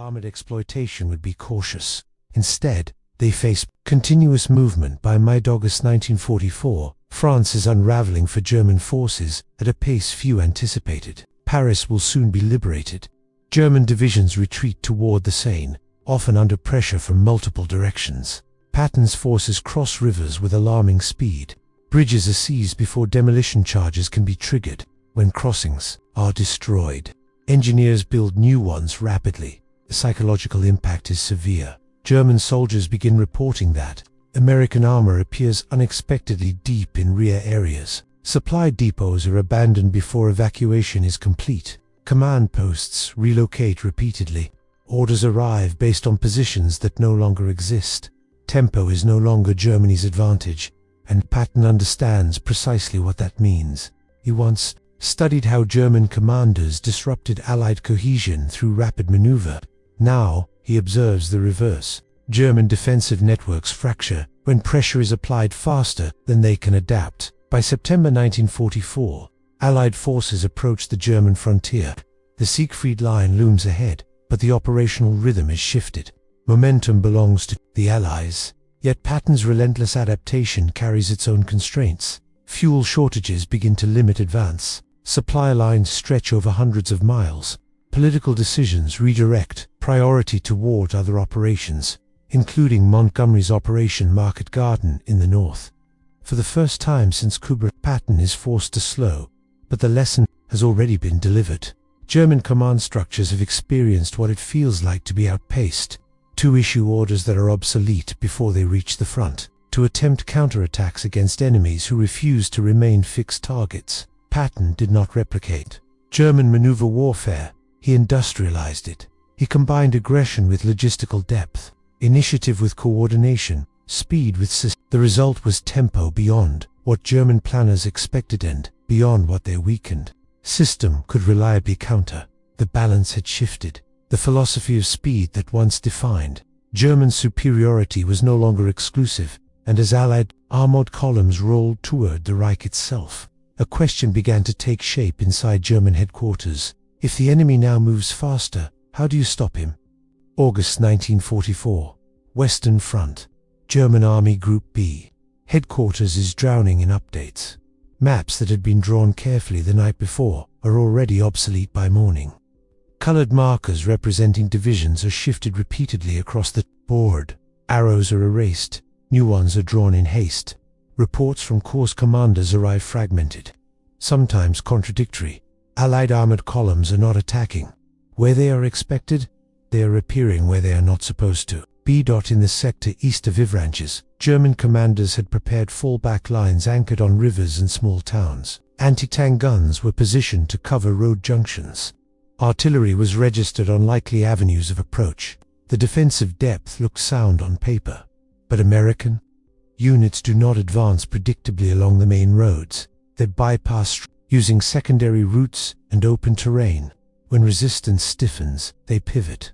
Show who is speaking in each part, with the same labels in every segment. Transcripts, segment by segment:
Speaker 1: armored exploitation would be cautious. Instead, they face continuous movement. By mid-August 1944, France is unraveling for German forces at a pace few anticipated. Paris will soon be liberated. German divisions retreat toward the Seine, often under pressure from multiple directions. Patton's forces cross rivers with alarming speed. Bridges are seized before demolition charges can be triggered. When crossings are destroyed, engineers build new ones rapidly. The psychological impact is severe. German soldiers begin reporting that American armor appears unexpectedly deep in rear areas. Supply depots are abandoned before evacuation is complete. Command posts relocate repeatedly. Orders arrive based on positions that no longer exist. Tempo is no longer Germany's advantage, and Patton understands precisely what that means. He once studied how German commanders disrupted Allied cohesion through rapid maneuver. Now, he observes the reverse. German defensive networks fracture when pressure is applied faster than they can adapt. By September 1944, Allied forces approach the German frontier. The Siegfried Line looms ahead, but the operational rhythm is shifted. Momentum belongs to the Allies, yet Patton's relentless adaptation carries its own constraints. Fuel shortages begin to limit advance. Supply lines stretch over hundreds of miles. Political decisions redirect priority toward other operations, including Montgomery's Operation Market Garden in the north. For the first time since Kubra, Patton is forced to slow, but the lesson has already been delivered. German command structures have experienced what it feels like to be outpaced, to issue orders that are obsolete before they reach the front, to attempt counterattacks against enemies who refuse to remain fixed targets. Patton did not replicate German maneuver warfare, he industrialized it. He combined aggression with logistical depth, initiative with coordination, speed with system. The result was tempo beyond what German planners expected and beyond what their weakened system could reliably counter. The balance had shifted. The philosophy of speed that once defined German superiority was no longer exclusive, and as Allied armored columns rolled toward the Reich itself, a question began to take shape inside German headquarters. If the enemy now moves faster, how do you stop him? August 1944. Western Front. German Army Group B. Headquarters is drowning in updates. Maps that had been drawn carefully the night before are already obsolete by morning. Colored markers representing divisions are shifted repeatedly across the board. Arrows are erased. New ones are drawn in haste. Reports from corps commanders arrive fragmented, sometimes contradictory. Allied armored columns are not attacking where they are expected, they are appearing where they are not supposed to. In the sector east of Ivranches, German commanders had prepared fallback lines anchored on rivers and small towns. Anti-tank guns were positioned to cover road junctions. Artillery was registered on likely avenues of approach. The defensive depth looked sound on paper. But American units do not advance predictably along the main roads. They bypass using secondary routes and open terrain. When resistance stiffens, they pivot.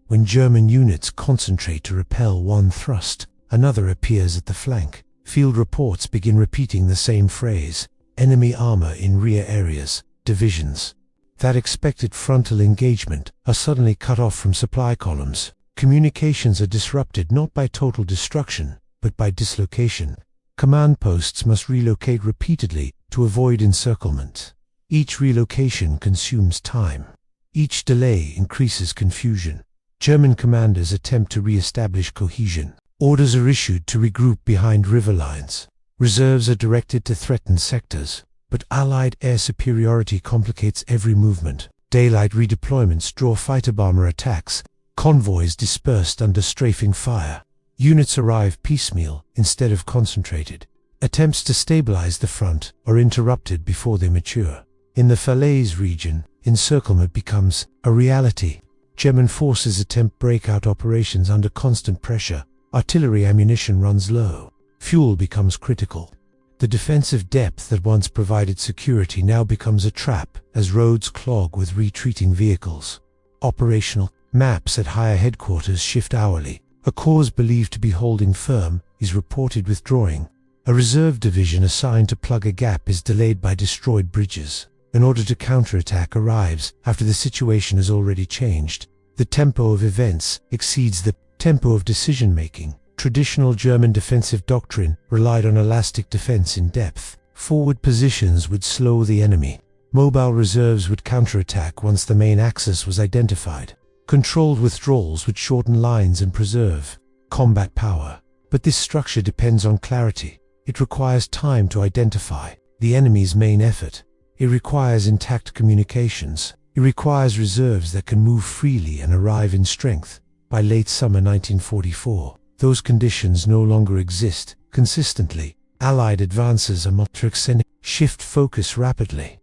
Speaker 1: When German units concentrate to repel one thrust, another appears at the flank. Field reports begin repeating the same phrase: enemy armor in rear areas, divisions. That expected frontal engagement are suddenly cut off from supply columns. Communications are disrupted not by total destruction, but by dislocation. Command posts must relocate repeatedly to avoid encirclement. Each relocation consumes time. Each delay increases confusion. German commanders attempt to re-establish cohesion. Orders are issued to regroup behind river lines. Reserves are directed to threatened sectors. But Allied air superiority complicates every movement. Daylight redeployments draw fighter bomber attacks. Convoys dispersed under strafing fire. Units arrive piecemeal instead of concentrated. Attempts to stabilize the front are interrupted before they mature. In the Falaise region, encirclement becomes a reality. German forces attempt breakout operations under constant pressure. Artillery ammunition runs low. Fuel becomes critical. The defensive depth that once provided security now becomes a trap as roads clog with retreating vehicles. Operational maps at higher headquarters shift hourly. A corps believed to be holding firm is reported withdrawing. A reserve division assigned to plug a gap is delayed by destroyed bridges. An order to counterattack arrives after the situation has already changed. The tempo of events exceeds the tempo of decision-making. Traditional German defensive doctrine relied on elastic defense in depth. Forward positions would slow the enemy. Mobile reserves would counterattack once the main axis was identified. Controlled withdrawals would shorten lines and preserve combat power. But this structure depends on clarity. It requires time to identify the enemy's main effort. It requires intact communications. It requires reserves that can move freely and arrive in strength. By late summer 1944, those conditions no longer exist. Consistently, Allied advances are multi-extending, shift focus rapidly.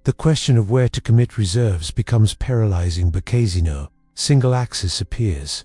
Speaker 1: The question of where to commit reserves becomes paralyzing. Bacasino, single axis appears.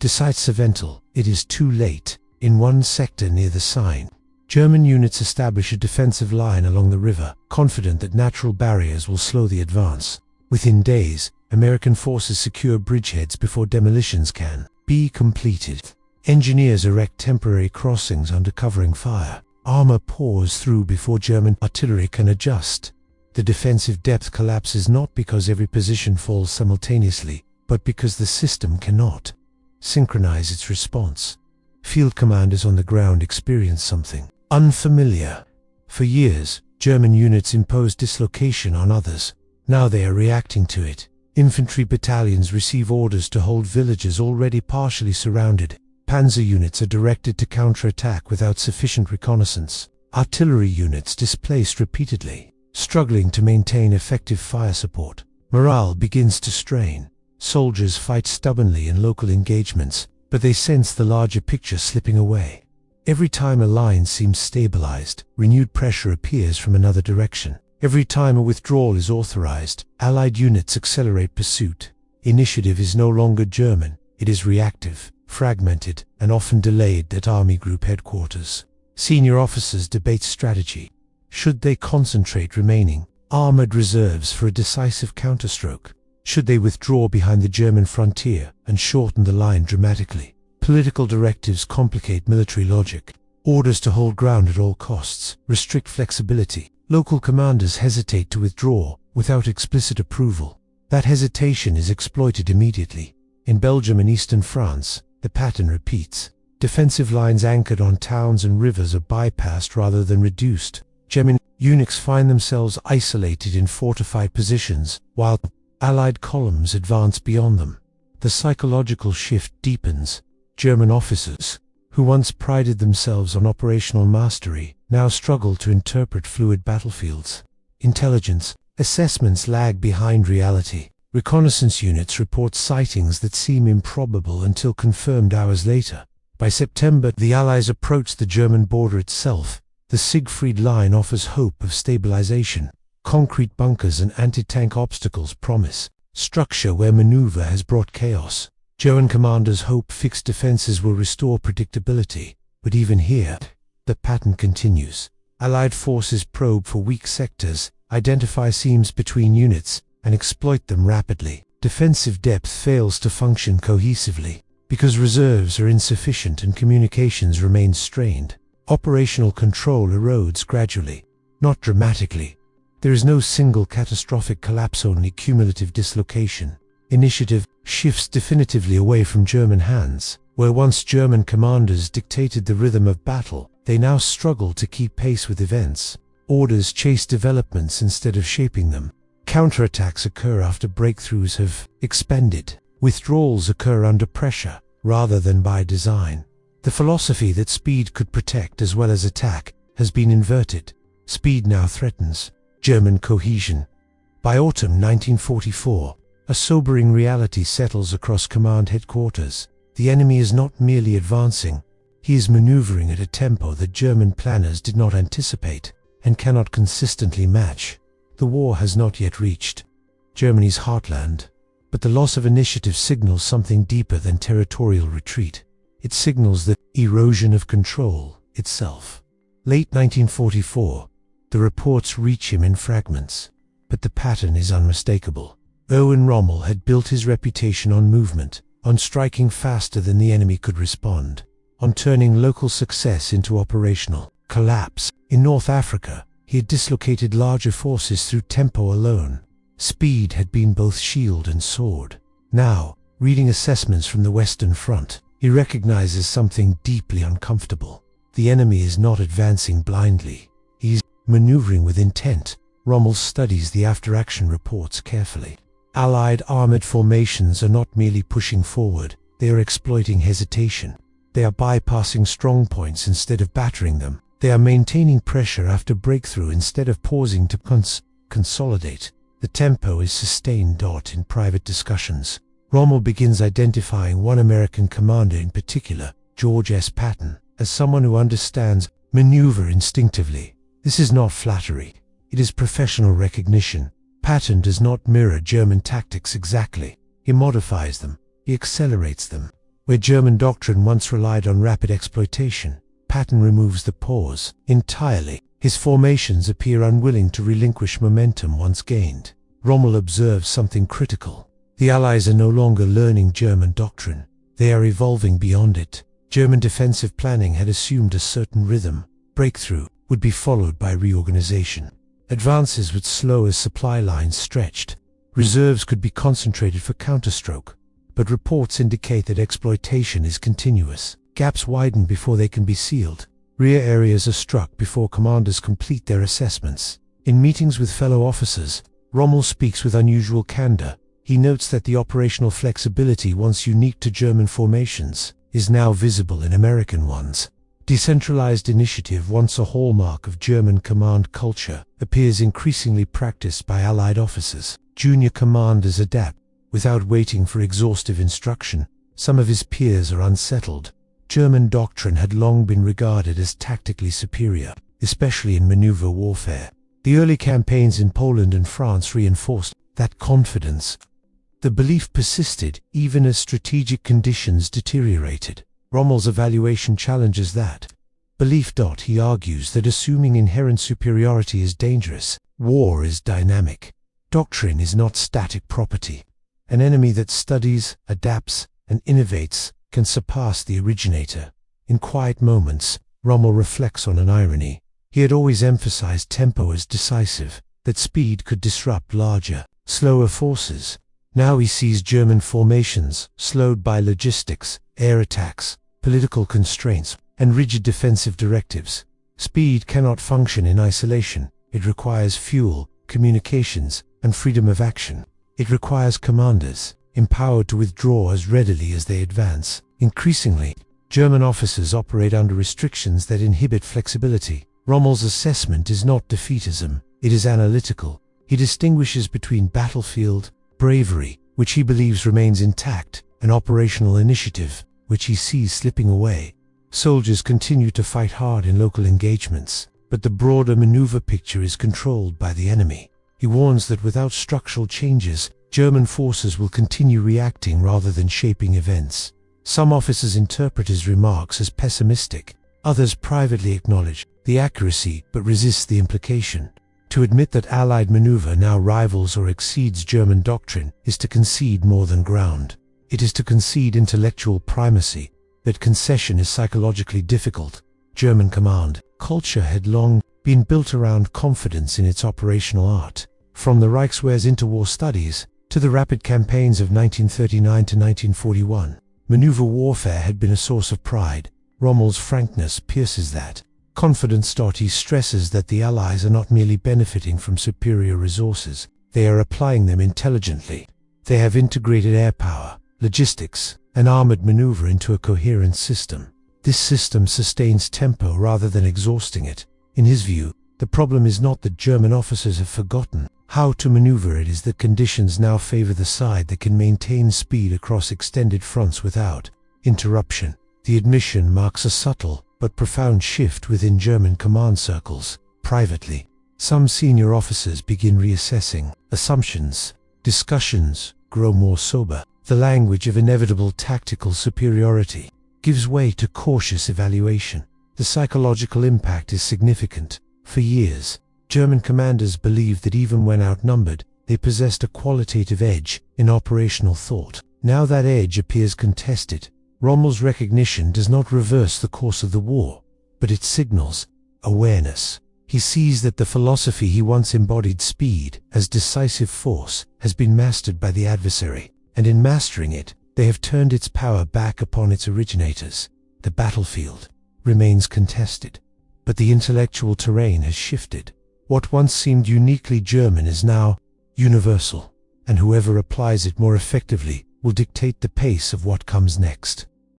Speaker 1: Decisivental, it is too late. In one sector near the Seine, German units establish a defensive line along the river, confident that natural barriers will slow the advance. Within days, American forces secure bridgeheads before demolitions can be completed. Engineers erect temporary crossings under covering fire. Armor pours through before German artillery can adjust. The defensive depth collapses not because every position falls simultaneously, but because the system cannot synchronize its response. Field commanders on the ground experience something unfamiliar. For years, German units imposed dislocation on others. Now they are reacting to it. Infantry battalions receive orders to hold villages already partially surrounded. Panzer units are directed to counterattack without sufficient reconnaissance. Artillery units displaced repeatedly, struggling to maintain effective fire support. Morale begins to strain. Soldiers fight stubbornly in local engagements, but they sense the larger picture slipping away. Every time a line seems stabilized, renewed pressure appears from another direction. Every time a withdrawal is authorized, Allied units accelerate pursuit. Initiative is no longer German, it is reactive, fragmented, and often delayed at Army Group headquarters. Senior officers debate strategy. Should they concentrate remaining armored reserves for a decisive counterstroke? Should they withdraw behind the German frontier and shorten the line dramatically? Political directives complicate military logic. Orders to hold ground at all costs restrict flexibility. Local commanders hesitate to withdraw without explicit approval. That hesitation is exploited immediately. In Belgium and eastern France, the pattern repeats. Defensive lines anchored on towns and rivers are bypassed rather than reduced. German units find themselves isolated in fortified positions, while Allied columns advance beyond them. The psychological shift deepens. German officers, who once prided themselves on operational mastery, now struggle to interpret fluid battlefields. Intelligence assessments lag behind reality. Reconnaissance units report sightings that seem improbable until confirmed hours later. By September, the Allies approach the German border itself. The Siegfried Line offers hope of stabilization. Concrete bunkers and anti-tank obstacles promise structure where maneuver has brought chaos. German commanders hope fixed defenses will restore predictability, but even here, the pattern continues. Allied forces probe for weak sectors, identify seams between units, and exploit them rapidly. Defensive depth fails to function cohesively, because reserves are insufficient and communications remain strained. Operational control erodes gradually, not dramatically. There is no single catastrophic collapse, only cumulative dislocation. Initiative shifts definitively away from German hands. Where once German commanders dictated the rhythm of battle, they now struggle to keep pace with events. Orders chase developments instead of shaping them. Counterattacks occur after breakthroughs have expanded. Withdrawals occur under pressure, rather than by design. The philosophy that speed could protect as well as attack has been inverted. Speed now threatens German cohesion. By autumn 1944, a sobering reality settles across command headquarters. The enemy is not merely advancing, he is maneuvering at a tempo that German planners did not anticipate and cannot consistently match. The war has not yet reached Germany's heartland, but the loss of initiative signals something deeper than territorial retreat. It signals the erosion of control itself. Late 1944, the reports reach him in fragments, but the pattern is unmistakable. Rommel had built his reputation on movement, on striking faster than the enemy could respond, on turning local success into operational collapse. In North Africa, he had dislocated larger forces through tempo alone. Speed had been both shield and sword. Now, Reading assessments from the Western Front, he recognizes something deeply uncomfortable. The enemy is not advancing blindly. He's maneuvering with intent. Rommel studies the after-action reports carefully. Allied armored formations are not merely pushing forward, they are exploiting hesitation. They are bypassing strong points instead of battering them. They are maintaining pressure after breakthrough instead of pausing to consolidate. The tempo is sustained. In private discussions, Rommel begins identifying one American commander in particular, George S. Patton, as someone who understands maneuver instinctively. This is not flattery. It is professional recognition. Patton does not mirror German tactics exactly. He modifies them. He accelerates them. Where German doctrine once relied on rapid exploitation, Patton removes the pause entirely. His formations appear unwilling to relinquish momentum once gained. Rommel observes something critical. The Allies are no longer learning German doctrine. They are evolving beyond it. German defensive planning had assumed a certain rhythm. Breakthrough would be followed by reorganization. Advances would slow as supply lines stretched. Reserves could be concentrated for counterstroke. But reports indicate that exploitation is continuous. Gaps widen before they can be sealed. Rear areas are struck before commanders complete their assessments. In meetings with fellow officers, Rommel speaks with unusual candor. He notes that the operational flexibility once unique to German formations is now visible in American ones. Decentralized initiative, once a hallmark of German command culture, appears increasingly practiced by Allied officers. Junior commanders adapt without waiting for exhaustive instruction. Some of his peers are unsettled. German doctrine had long been regarded as tactically superior, especially in maneuver warfare. The early campaigns in Poland and France reinforced that confidence. The belief persisted even as strategic conditions deteriorated. Rommel's evaluation challenges that belief. He argues that assuming inherent superiority is dangerous. War is dynamic. Doctrine is not static property. An enemy that studies, adapts, and innovates can surpass the originator. In quiet moments, Rommel reflects on an irony. He had always emphasized tempo as decisive, that speed could disrupt larger, slower forces. Now he sees German formations slowed by logistics, air attacks, political constraints, and rigid defensive directives. Speed cannot function in isolation. It requires fuel, communications, and freedom of action. It requires commanders, empowered to withdraw as readily as they advance. Increasingly, German officers operate under restrictions that inhibit flexibility. Rommel's assessment is not defeatism, it is analytical. He distinguishes between battlefield bravery, which he believes remains intact, and operational initiative, which he sees slipping away. Soldiers continue to fight hard in local engagements, but the broader maneuver picture is controlled by the enemy. He warns that without structural changes, German forces will continue reacting rather than shaping events. Some officers interpret his remarks as pessimistic. Others privately acknowledge the accuracy but resist the implication. To admit that Allied maneuver now rivals or exceeds German doctrine is to concede more than ground. It is to concede intellectual primacy. That concession is psychologically difficult. German command culture had long been built around confidence in its operational art. From the Reichswehr's interwar studies to the rapid campaigns of 1939 to 1941, maneuver warfare had been a source of pride. Rommel's frankness pierces that confidence. He stresses that the Allies are not merely benefiting from superior resources, they are applying them intelligently. They have integrated air power, logistics, and armored maneuver into a coherent system. This system sustains tempo rather than exhausting it. In his view, the problem is not that German officers have forgotten how to maneuver, it is that conditions now favor the side that can maintain speed across extended fronts without interruption. The admission marks a subtle but profound shift within German command circles. Privately, some senior officers begin reassessing assumptions. Discussions grow more sober. The language of inevitable tactical superiority gives way to cautious evaluation. The psychological impact is significant. For years, German commanders believed that even when outnumbered, they possessed a qualitative edge in operational thought. Now that edge appears contested. Rommel's recognition does not reverse the course of the war, but it signals awareness. He sees that the philosophy he once embodied, speed as decisive force, has been mastered by the adversary, and in mastering it, They have turned its power back upon its originators. The battlefield remains contested, but the intellectual terrain has shifted. What once seemed uniquely German is now universal, and whoever applies it more effectively will dictate the pace of what comes next.